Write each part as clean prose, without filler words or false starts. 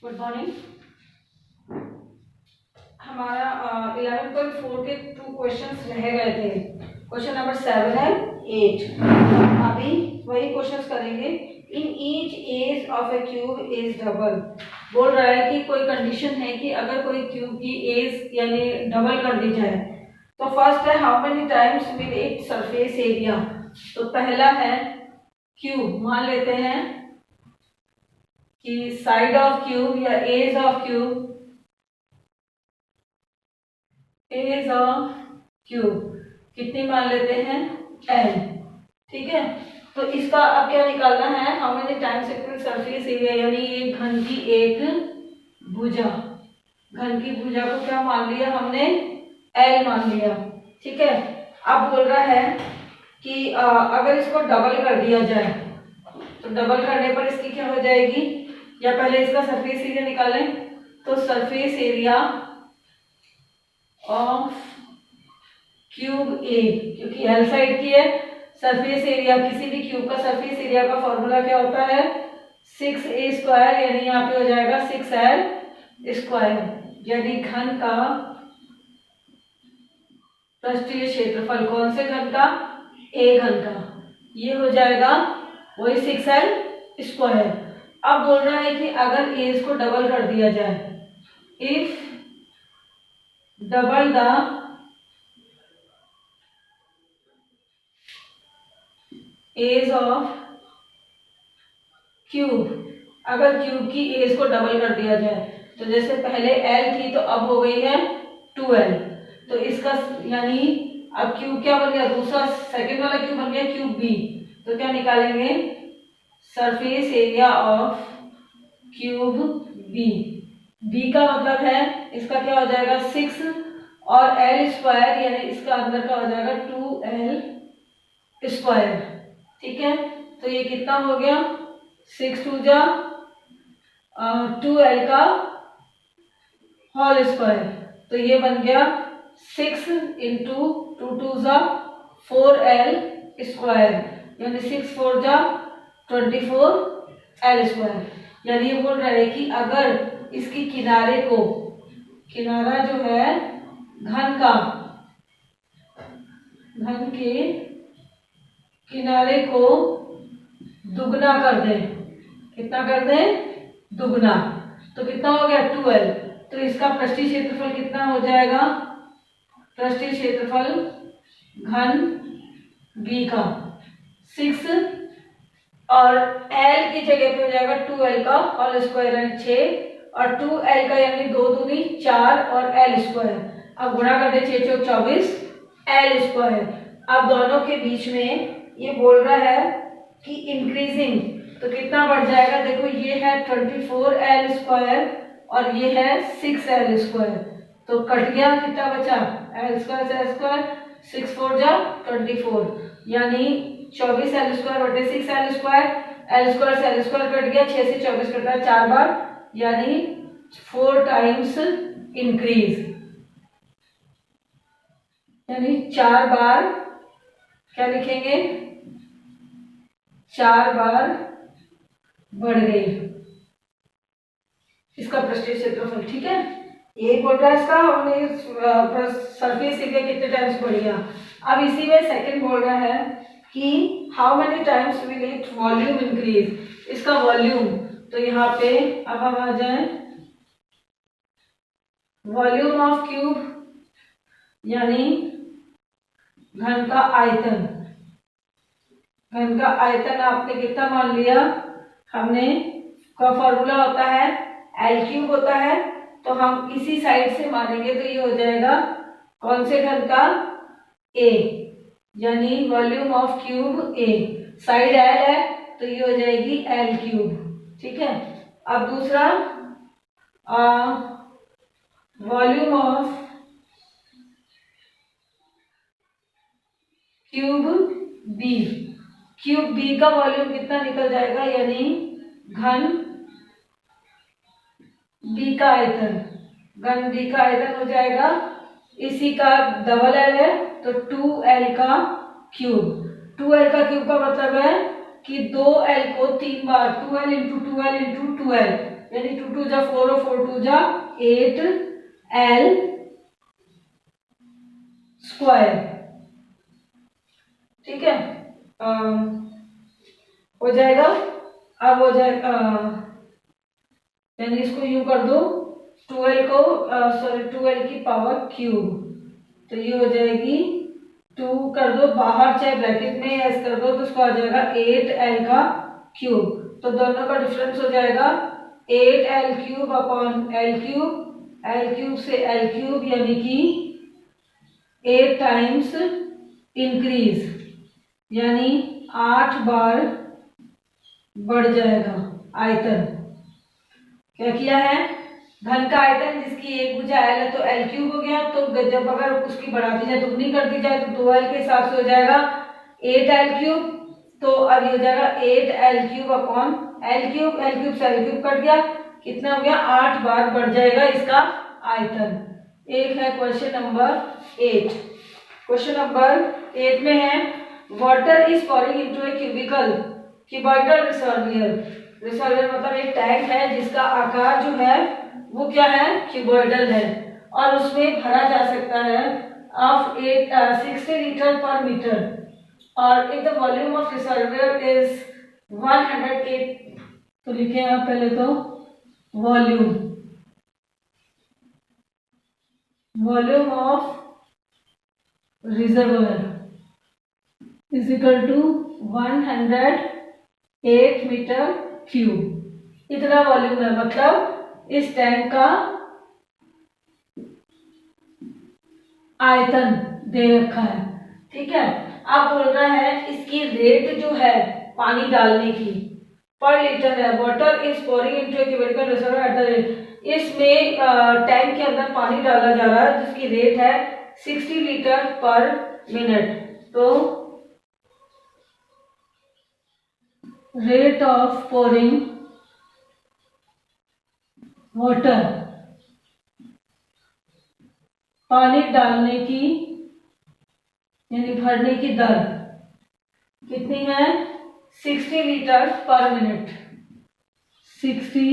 Good morning. हमारा 11.4 के 2 questions रह गए थे। क्वेश्चन नंबर 7 है 8। अभी वही क्वेश्चंस करेंगे। In each edge of a cube is double. बोल रहा है कि कोई कंडीशन है कि अगर कोई क्यूब की एज यानी डबल कर दी जाए तो फर्स्ट है how many times will it surface area. तो पहला है क्यूब, मान लेते हैं कि साइड ऑफ क्यूब या edge of cube, edge of cube कितनी मान लेते हैं एल। ठीक है, तो इसका अब क्या निकालना है, how many times it will surface area, यानी ये घन की एक भुजा, घन की भुजा को क्या मान लिया हमने, एल मान लिया। ठीक है, अब बोल रहा है कि अगर इसको डबल कर दिया जाए तो डबल करने पर इसकी क्या हो जाएगी, या पहले इसका सरफेस एरिया निकालें। तो सरफेस एरिया ऑफ क्यूब ए, क्योंकि एल साइड की है, सरफेस एरिया किसी भी क्यूब का सरफेस एरिया का फॉर्मूला क्या होता है 6a², यानी यहाँ पे हो जाएगा 6l², यानी घन का पृष्ठीय क्षेत्रफल, कौन से घन का, ए घन का, ये हो जाएगा वही 6l²। अब बोल रहा है कि अगर ए को डबल कर दिया जाए, if double the edge of cube, अगर क्यूब की एज को डबल कर दिया जाए तो जैसे पहले l थी तो अब हो गई है 2l, तो इसका यानी अब क्यूब क्या बन गया, दूसरा सेकंड वाला क्यूब बन गया क्यूब बी। तो क्या निकालेंगे, surface area of cube B, B का मतलब है इसका क्या हो जाएगा 6 और l² यानी इसका अंदर का हो जाएगा 2l²। ठीक है, तो ये कितना हो गया 6 2 जा 2l का होल स्क्वायर, तो ये बन गया 6 इंटू 2 2 जा 4l², यानी 6 4 जा 24l²। यानी ये बोल रहे हैं कि अगर इसकी किनारे को, किनारा जो है घन का, घन के किनारे को दुगना कर दें, कितना कर दें, दुगना, तो कितना हो गया 2l। तो इसका पृष्ठीय क्षेत्रफल कितना हो जाएगा, पृष्ठीय क्षेत्रफल घन b का 6 और l की जगह पे हो जाएगा 2l का होल स्क्वायर यानी 6 और 2l का यानी 2 दूनी 4 और l²। अब गुणा कर दे 6 चौक 24 l²। अब दोनों के बीच में ये बोल रहा है कि इंक्रीजिंग, तो कितना बढ़ जाएगा, देखो ये है 24l² और ये है 6l², तो कट गया, कितना बचा l² से l², 6 4 जा 24, यानी 24l² बटे 6l², l² से l² कट गया, 6 से 24 कटा है 4 बार, यानी 4 टाइम्स इंक्रीज, यानी 4 बार, क्या लिखेंगे 4 बार बढ़ गई इसका पृष्ठीय क्षेत्रफल। ठीक है, ये बोल रहा है इसका हमने सरफेस एरिया कितने टाइम्स बढ़ गया। अब इसी में सेकंड बोल रहा है कि how many times will it volume increase, इसका वॉल्यूम, तो यहाँ पे अब हम आ जाए वॉल्यूम ऑफ क्यूब, यानी घन का आयतन, घन का आयतन आपने कितना मान लिया, हमने का फॉर्मूला होता है l³ होता है, तो हम इसी साइड से मानेंगे, तो ये हो जाएगा कौन से घन का, a, यानी volume of cube a, side l है तो ये हो जाएगी l³। ठीक है, अब दूसरा volume of cube b, cube b का वॉल्यूम कितना निकल जाएगा, यानी घन b का आयतन, घन b का आयतन हो जाएगा, इसी का डबल l है तो 2l का क्यूब, 2l का क्यूब का मतलब है कि 2l को 3 बार, 2l into 2l into 2l, यानी 2 2 जा 4 और 4 2 जा 8 L स्क्वायर। ठीक है, हो जाएगा। अब हो जाएगा, यानी इसको यूं कर दो, 12 को सॉरी 12 की पावर क्यूब, तो ये हो जाएगी 2 कर दो बाहर, चाहे ब्रैकेट में एस कर दो, तो उसको आ जाएगा 8L का क्यूब। तो दोनों का डिफरेंस हो जाएगा 8L cube upon L cube, L cube से L क्यूब, यानी कि 8 टाइम्स इंक्रीज, यानी 8 बार बढ़ जाएगा आयतन। क्या किया है, घन का आयतन जिसकी एक भुजा L है तो L क्यूब हो गया, तो जब अगर उसकी बढ़ाती जाए दुगनी कर दी जाए तो 2L के हिसाब से हो जाएगा 8L क्यूब। तो अब ये हो जाएगा 8L cube upon L cube, L cube से L क्यूब कट गया, कितना हो गया 8 बार बढ़ जाएगा इसका आयतन। एक है क्वेश्चन नंबर 8। क्वेश्चन नंबर 8 में है water is pouring into a cubical reservoir. Reservoir मतलब एक टैंक है जिसका आकार जो है वो क्या है, क्यूबॉइडल है, और उसमें भरा जा सकता है ऑफ 60 लीटर पर मीटर, और if the volume of reservoir is 108। तो लिखे आप पहले तो volume of reservoir is equal to 108 metre cube. इतना वॉल्यूम है, मतलब इस टैंक का आयतन दे रखा है। ठीक है, अब बोल रहा है इसकी रेट जो है पानी डालने की पर लीटर है। Water is pouring into a cubical reservoir at the rate, इसमें टैंक के अंदर पानी डाला जा रहा है जिसकी रेट है 60 लीटर पर मिनट। तो रेट ऑफ पोरिंग वाटर, पानी डालने की यानी भरने की दर कितनी है, 60 लीटर पर मिनट, 60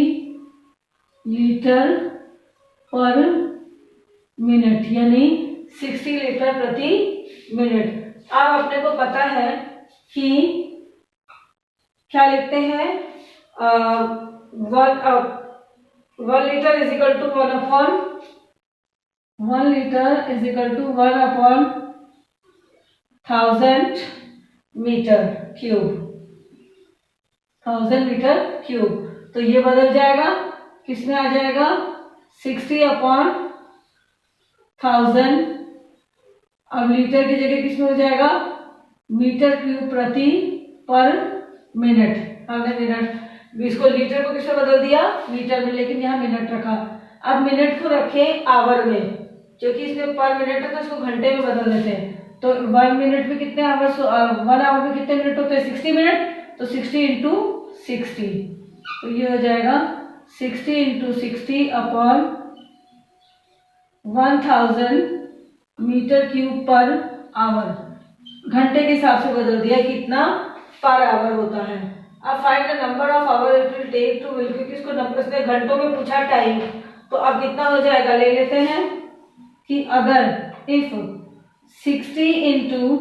लीटर पर मिनट, यानी 60 लीटर प्रति मिनट। अब अपने को पता है कि क्या लिखते हैं, 1 litre is equal to 1 litre is equal to 1/1000 metre cube, 1000 metre cube. तो ये बदल जाएगा, किसमें आ जाएगा 60/1000। अब लीटर की जगह किसमें हो जाएगा, मीटर क्यूब प्रति पर मिनट। हमने मिनट, इसको लीटर को किसमें बदल दिया, मीटर में, लेकिन यहाँ मिनट रखा। अब मिनट को रखें आवर में, क्योंकि इसमें पर मिनट है तो इसको घंटे में बदल देते हैं। तो 1 मिनट में कितने आवर्स, 1 आवर में कितने मिनट होते हैं, 60 मिनट। तो 60 इंटू 60, तो ये हो जाएगा 60 इंटू 60 अपॉन 1000 मीटर क्यूब पर आवर। घंटे के हिसाब से बदल दिया, कितना पर आवर होता है। अब find the number of hour it will take to fill, क्योंकि इसको नंबर से घंटों में पूछा टाइम, तो अब कितना हो जाएगा, ले लेते हैं कि अगर if 60 into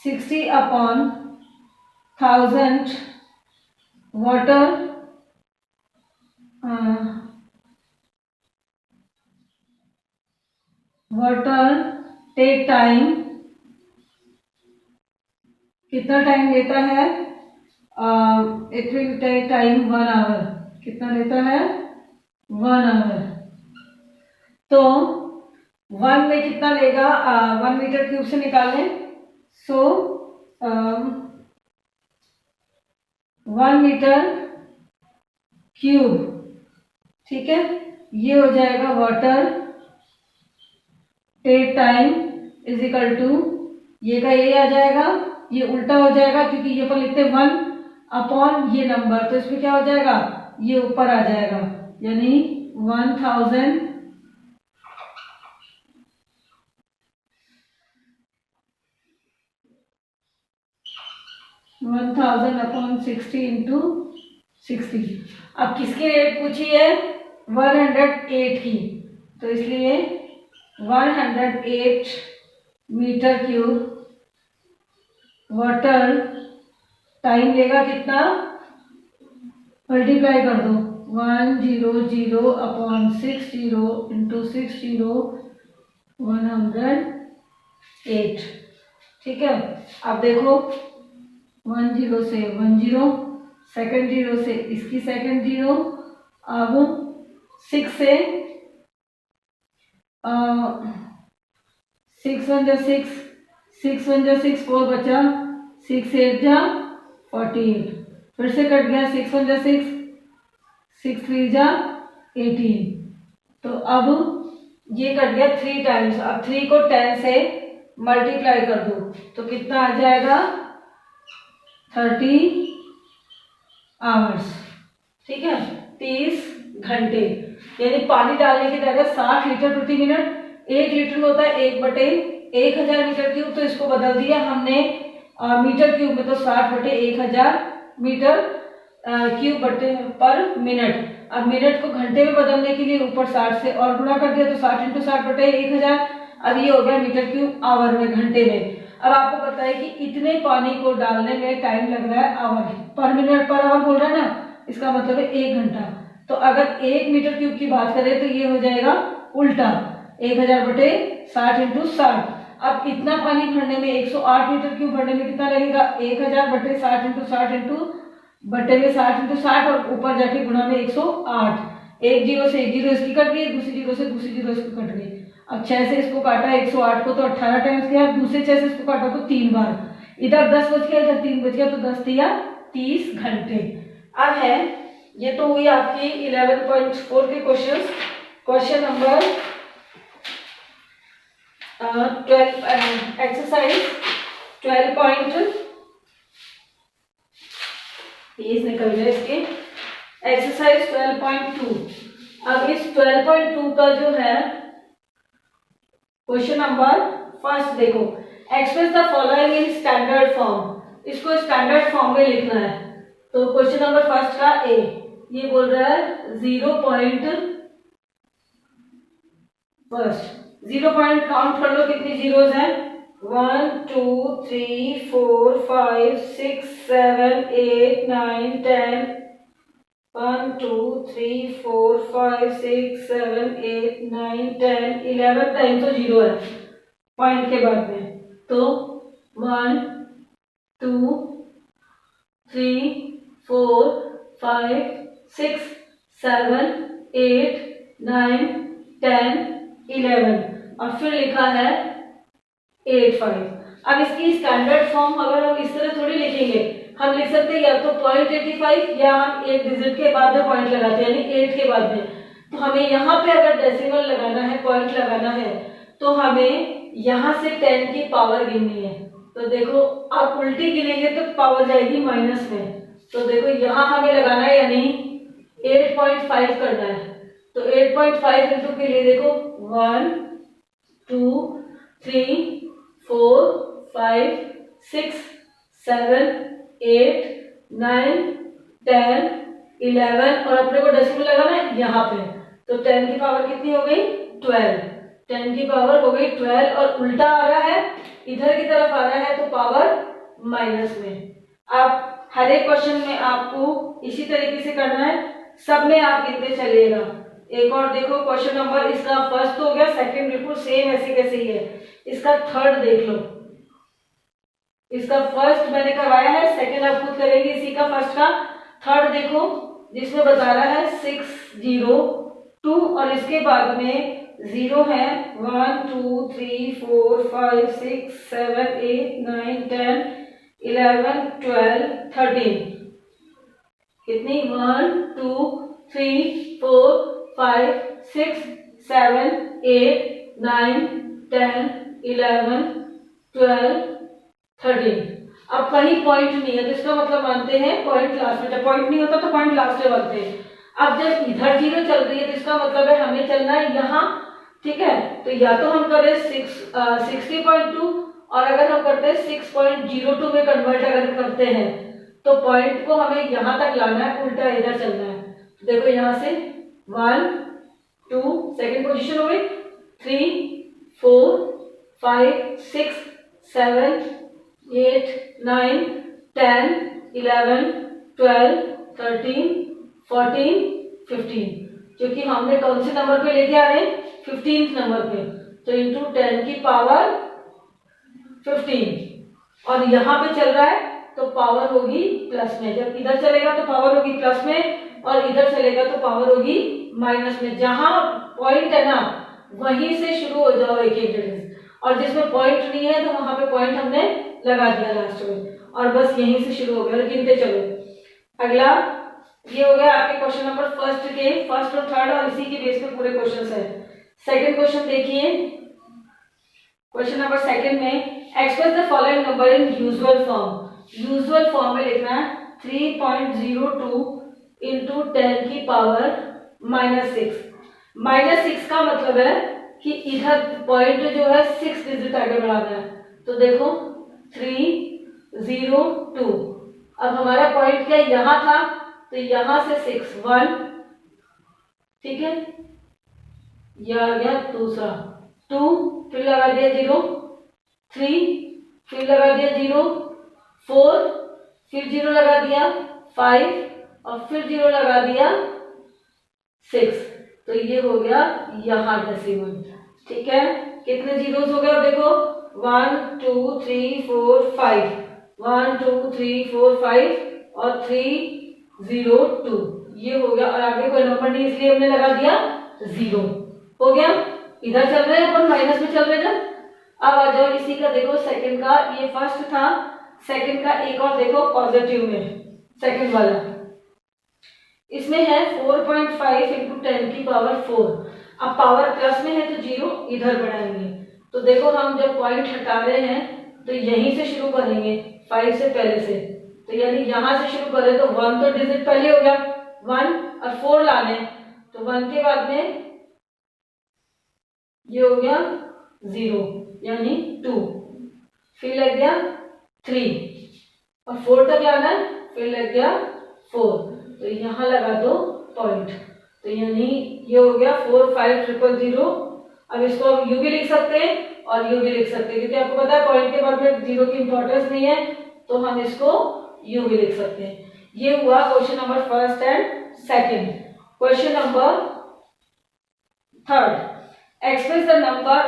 60 upon 1000 water take time, कितना टाइम लेता है, it will take time 1 hour. कितना लेता है, 1 आवर। तो 1 में कितना लेगा, 1 मीटर क्यूब से निकालें, सो 1 मीटर क्यूब, ठीक है, ये हो जाएगा water take time is equal to, ये का ये आ जाएगा, ये उल्टा हो जाएगा क्योंकि ये पर लिखते 1 अपॉन ये नंबर, तो इसमें क्या हो जाएगा, ये ऊपर आ जाएगा, यानी 1000 अपॉन 60 इंटू 60। अब किसकी रेट पूछी है? 108 की, तो इसलिए 108 मीटर क्यूब वाटर टाइम लेगा कितना? मल्टीप्लाई कर दो, 100 अपॉन 60 इंटू 60 108। ठीक है, अब देखो 10 से 10, सेकंड जीरो से इसकी सेकंड जीरो, अब 6 से 6 1 जा 6, 6 1 जा 6, 4 बचा, 6 8 जा 48, फिर से कट गया, 6 1 जा 6, 6 3 जा 18। तो अब ये कट गया 3 टाइम्स। अब 3 को 10 से मल्टीप्लाई कर दो तो कितना आ जाएगा? 30 आवर्स। ठीक है, 30 घंटे। यानी पानी डालने की जगह 60 लीटर प्रति मिनट, 1 लीटर में होता है 1/1000 मीटर क्यूब, तो इसको बदल दिया हमने मीटर क्यूब में, तो 60/1000 मीटर क्यूब बटे पर मिनट। अब मिनट को घंटे में बदलने के लिए ऊपर 60 से और गुणा कर दिया, तो 60 इंटू 60/1000। अब ये हो गया मीटर क्यूब आवर में, घंटे में। अब आपको पता है कि इतने पानी को डालने में टाइम लग रहा है आवर, पर मिनट पर आवर बोल रहा है ना, इसका मतलब है 1 घंटा। तो अगर 1 मीटर क्यूब की बात करें तो ये हो जाएगा उल्टा, 1000/60 इंटू 60। अब इतना पानी भरने में 108 मीटर क्यूब भरने में कितना लगेगा? 1000/60 इंटू 60 इंटू बटे में 60 इंटू 60 और ऊपर जाके गुणा में 108। एक जीरो से एक जीरो इसकी कट गई, दूसरी जीरो से दूसरी जीरो इसकी कट गई। अब 6 से इसको काटा 108 को, तो 18 टाइम्स किया, दूसरे 6 से इसको काटा तो 3 बार। इधर 10 बच गया, इधर 3 बच गया, तो 10 दिया 30 घंटे। अब है, ये तो हुई आपकी 11.4 के question. Question number 12, exercise 12 page निकल गए इसके। एक्सरसाइज 12.2। अब इस 12.2 का जो है क्वेश्चन नंबर फर्स्ट देखो, express the following in standard form. इसको स्टैंडर्ड फॉर्म में लिखना है। तो क्वेश्चन नंबर फर्स्ट का ए, ये बोल रहा है 0 पॉइंट काउंट कर लो कितनी जीरोज हैं, 1 2 3 4 5 6 7 8 9 10, 1 2 3 4 5 6 7 8 9 10 11 टाइम तो जीरो है पॉइंट के बाद में। तो 1 2 3 4 5 6 7 8 9 10 11 और फिर लिखा है 8 5। अब इसकी स्टैंडर्ड फॉर्म अगर हम इस तरह थोड़ी लिखेंगे, हम लिख सकते हैं या तो 0.85 या हम एक डिजिट के बाद में पॉइंट लगाते हैं, यानी 8 के बाद में। तो हमें यहाँ पे अगर डेसिमल लगाना है, पॉइंट लगाना है, तो हमें यहाँ से 10 की पावर गिननी है। तो देखो आप उल्टी गिनेंगे तो पावर जाएगी माइनस में। तो देखो यहाँ हमें लगाना है, यानी 8.5 करना है। तो 8.5 इंटू के लिए देखो 1 2 3 4 5 6 7 8 9 10 11 और अपने को डेसिमल लगाना है यहाँ पे। तो 10 की पावर कितनी हो गई? 12। 10 की पावर हो गई 12 और उल्टा आ रहा है, इधर की तरफ आ रहा है, तो पावर माइनस में। अब हर एक क्वेश्चन में आपको इसी तरीके से करना है, सब में आप गिनते चलिएगा। एक और देखो क्वेश्चन नंबर, इसका फर्स्ट हो गया, सेकंड बिल्कुल सेम ऐसे कैसे ही है। इसका थर्ड देख लो, इसका फर्स्ट मैंने करवाया है, सेकंड आप खुद करेंगे। इसी का फर्स्ट का थर्ड देखो, जिसमें बता रहा है 6 0 2 और इसके बाद में 0 है 1 2 3 4 5 6 7 8 9 10 11 12 13। कितनी? 1 2 3 4 5 6 7 8 9 10 11 12 13। अब कहीं पॉइंट नहीं है, तो इसका मतलब मानते हैं पॉइंट लास्ट में। जब पॉइंट नहीं होता तो पॉइंट लास्ट में बनते हैं। अब जब इधर जीरो चल रही है तो इसका मतलब है हमें चलना है यहाँ। ठीक है, तो या तो हम करें 60.2 और अगर हम करते हैं 6.02 में कन्वर्ट अगर करते हैं तो पॉइंट को हमें यहाँ तक लाना है, उल्टा इधर चलना है। तो देखो यहाँ से 1 2 सेकेंड पोजीशन हो गई, 3 4 5 6 7 8 9 10 11 12 13 14 15, क्योंकि हमने कौन से नंबर पे लेके आ रहे हैं, 15th नंबर पे, तो इंटू 10 की पावर 15। और यहाँ पे चल रहा है तो पावर होगी प्लस में, जब इधर चलेगा तो पावर होगी प्लस में और इधर चलेगा तो पावर होगी माइनस में। जहां पॉइंट है ना वहीं से शुरू हो जाओ एक एक डिजिट, और जिसमें पॉइंट नहीं है तो वहां पे पॉइंट हमने लगा दिया लास्ट में, और बस यहीं से शुरू हो गया। और गिनते चलो। अगला ये हो गया आपके क्वेश्चन नंबर फर्स्ट और थर्ड, और इसी के बेस पे पूरे क्वेश्चन है। सेकंड क्वेश्चन देखिए, क्वेश्चन नंबर सेकंड में express the following number in usual form. Usual form में लिखना है 3.02 इंटू 10 की पावर -6। -6 का मतलब है कि इधर पॉइंट जो है 6 डिजिट आगे बढ़ाना है। तो देखो 302, अब हमारा पॉइंट क्या यहाँ था, तो यहाँ से 6 1, ठीक है, यह आ गया दूसरा 2, फिर लगा दिया 0, 3 फिर लगा दिया 0, 4 फिर 0 लगा दिया, 5 और फिर 0 लगा दिया 6। तो ये हो गया यहाँ डेसिमल, ठीक है। कितने जीरोस हो गए, अब देखो 1 2 3 4 5, 1 2 3 4 5 और 3 0 2, ये हो गया। और आगे कोई नंबर नहीं इसलिए हमने लगा दिया 0, हो गया। इधर चल रहे हैं अपन माइनस में चल रहे हैं। अब आ जाओ इसी का, देखो सेकंड का, ये फर्स्ट था, सेकंड का एक और देखो पॉजिटिव में, सेकंड वाला इसमें है 4.5 इंटू 10 की पावर 4। अब पावर प्लस में है तो 0 इधर बढ़ाएंगे। तो देखो हम जब पॉइंट हटा रहे हैं तो यहीं से शुरू करेंगे, 5 से पहले से, तो यानी यहां से शुरू करें तो 1 तो डिजिट पहले हो गया 1 और 4 ला लें तो 1 के बाद में ये हो गया 0 यानी 2, फिर लग गया 3 और 4 तक लाना है, फिर लग गया 4, तो यहाँ लगा दो पॉइंट। तो यानी ये हो गया 4 5 0 0। अब इसको हम यू भी लिख सकते हैं और यू भी लिख सकते हैं, क्योंकि आपको पता है पॉइंट के बाद में 0 की इंपॉर्टेंस नहीं है, तो हम इसको यू भी लिख सकते हैं। ये हुआ question number first and second. Question number third, express the number,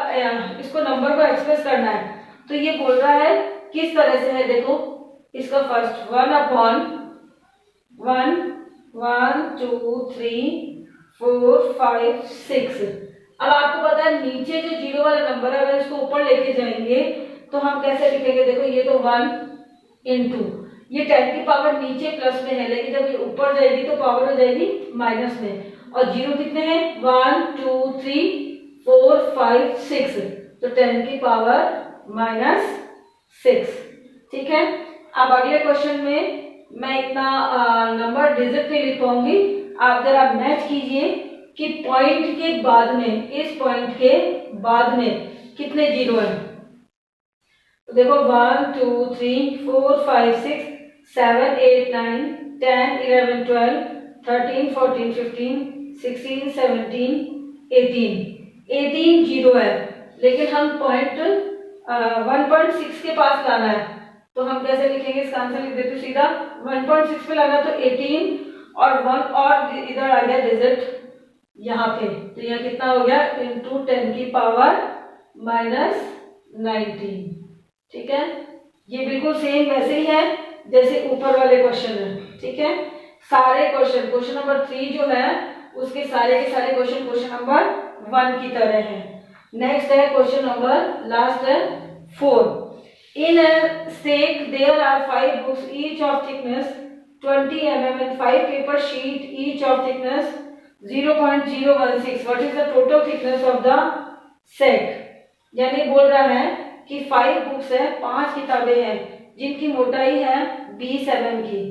इसको नंबर को एक्सप्रेस करना है। तो ये बोल रहा है किस तरह से है, देखो इसका फर्स्ट 1/1 1 2 3 4 5 6। अब आपको पता है नीचे जो 0 वाला नंबर है अगर इसको ऊपर लेके जाएंगे तो हम कैसे लिखेंगे, देखो ये तो 1 इंटू, ये 10 की पावर नीचे प्लस में है, लेकिन जब ये ऊपर जाएगी तो पावर हो जाएगी माइनस में। और 0 कितने हैं, 1 2 3 4 5 6, तो 10 की पावर -6, ठीक है। अब अगले क्वेश्चन में मैं इतना नंबर डिजिट नहीं लिख पाऊंगी, आप जरा मैच कीजिए कि पॉइंट के बाद में, इस पॉइंट के बाद में कितने 0 हैं। तो देखो 1 2 3 4 5 6 7 8 9 10 11 12 13 14 15 16 17 18 0 है, लेकिन हम पॉइंट 1.6 के पास लाना है। तो हम कैसे लिखेंगे, इसका आंसर लिख देते सीधा, 1.6 पे लाना तो 18 और 1 और इधर आ गया डिजिट यहाँ पे, तो यह कितना हो गया, इंटू 10 की पावर -19, ठीक है। ये बिल्कुल सेम वैसे ही है जैसे ऊपर वाले क्वेश्चन है, ठीक है। सारे क्वेश्चन नंबर 3 जो है उसके सारे के सारे क्वेश्चन नंबर 1 की तरह है। नेक्स्ट है क्वेश्चन नंबर लास्ट है 4। In a stack there are 5 books each of thickness 20 mm and 5 paper sheet each of thickness 0.016. What is the total thickness of the stack? यानी बोल रहा है कि 5 बुक्स है, 5 किताबें हैं जिनकी मोटाई है 20 mm की,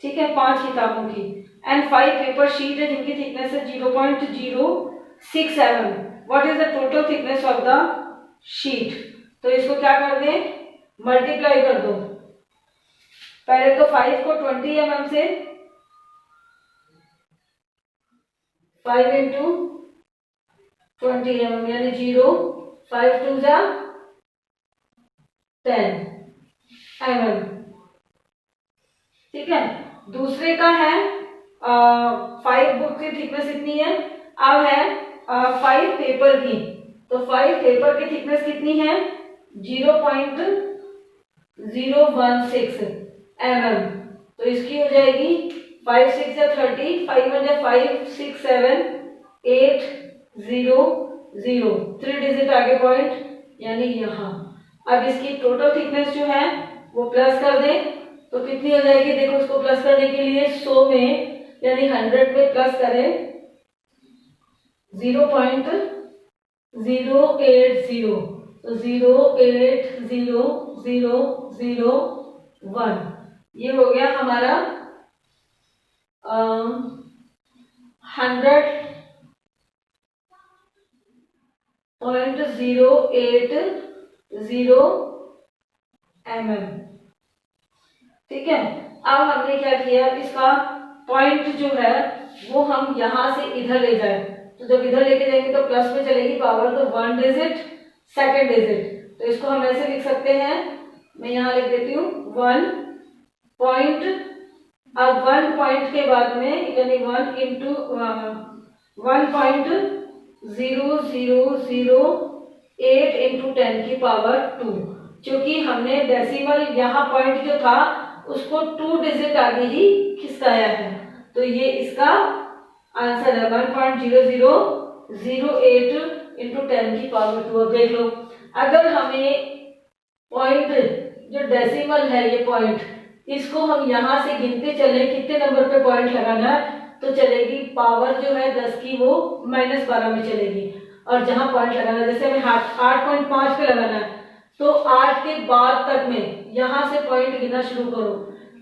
ठीक है, 5 किताबों की, एंड 5 पेपर शीट है जिनकी थिकनेस है 0.06 mm. What is the total thickness of the sheet? तो इसको क्या कर दें, मल्टीप्लाई कर दो, पहले तो 5 को 20 mm से 5 इंटू 20 mm यानी 0, 5 टू जा 10 mm। ठीक है, दूसरे का है 5 बुक की थिकनेस इतनी है। अब है 5 पेपर की, तो 5 पेपर की थिकनेस कितनी है 0.016 mm। तो इसकी हो जाएगी 5 6 या 30, 5 1 या 5 6 7 8 0 0, 3 डिजिट आगे पॉइंट यानी यहाँ। अब इसकी टोटल थिकनेस जो है वो प्लस कर दें तो कितनी हो जाएगी, देखो उसको प्लस करने के लिए 100 में यानी 100 में प्लस करें 0.080, तो 0.00001, ये हो गया हमारा 100.080 mm। ठीक है, अब हमने क्या किया, इसका पॉइंट जो है वो हम यहां से इधर ले जाए, तो जब इधर लेके जाएंगे तो प्लस में चलेगी पावर, तो 1 डिजिट सेकंड डिजिट, तो इसको हम ऐसे लिख सकते हैं, मैं यहां लिख देती हूँ 1 पॉइंट। अब 1 पॉइंट के बाद में यानी 1 इंटू 1.0008 इंटू 10 की पावर 2, क्योंकि हमने डेसिमल यहाँ पॉइंट जो था उसको 2 डिजिट आगे ही खिसकाया है, तो ये इसका आंसर है 1.0008 इंटू 10 की पावर 2। अब देख लो, अगर हमें पॉइंट जो डेसिमल है ये पॉइंट, इसको हम यहाँ से गिनते चले कितने नंबर पे पॉइंट लगाना है, तो चलेगी पावर जो है 10 की वो -12 में चलेगी, और जहां पॉइंट लगाना है जैसे हमें 8.5 पे लगाना है तो 8 के बाद तक में यहां से पॉइंट गिनना शुरू करो,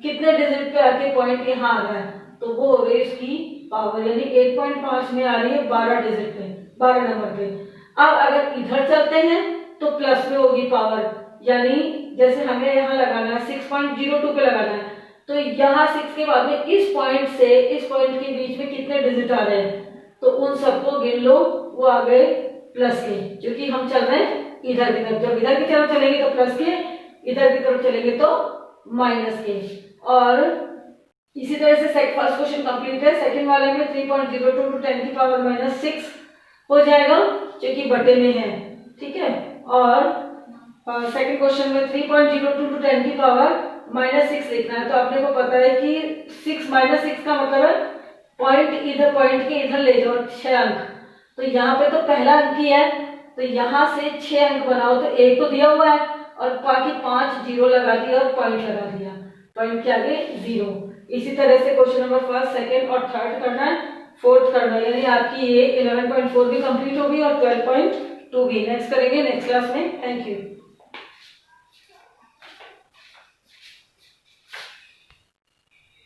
कितने डिजिट पे आके पॉइंट यहाँ आ रहा है, तो वो हो गई इसकी पावर, यानी 8.5 में आ रही है 12 डिजिट पे, 12 नंबर पे। अब अगर इधर चलते हैं तो प्लस में होगी पावर, यानी जैसे हमें यहाँ लगाना है 6.02 पे लगाना है, तो यहाँ 6 के बाद में इस पॉइंट से इस पॉइंट के बीच में कितने डिजिट आ रहे हैं, तो उन सबको गिन लो, वो आ गए प्लस के, क्योंकि हम चल रहे हैं इधर की तरफ, जब इधर की तरफ चलेंगे तो प्लस के, इधर की तरफ चलेंगे तो माइनस के। और इसी तरह से फर्स्ट क्वेश्चन कंप्लीट है। सेकंड वाले में 3.02 टू 10 की पावर -6 हो जाएगा क्योंकि बटे में है, ठीक है। और सेकंड क्वेश्चन में 3.02 टू 10 की पावर -6 लिखना है, तो आपने को पता है कि 6 -6 का मतलब है पॉइंट के इधर ले जाओ 6 अंक, तो यहाँ पे तो पहला अंक ही है, तो यहाँ से 6 अंक बनाओ, तो एक तो दिया हुआ है और बाकी 5 जीरो लगा दिया और पॉइंट लगा दिया, पॉइंट के आगे 0। इसी तरह से क्वेश्चन नंबर फर्स्ट, सेकंड और थर्ड करना है, फोर्थ करना है, यानी आपकी ये 11.4 भी कंप्लीट होगी और 12.2 भी। नेक्स्ट करेंगे नेक्स्ट क्लास में। Thank you.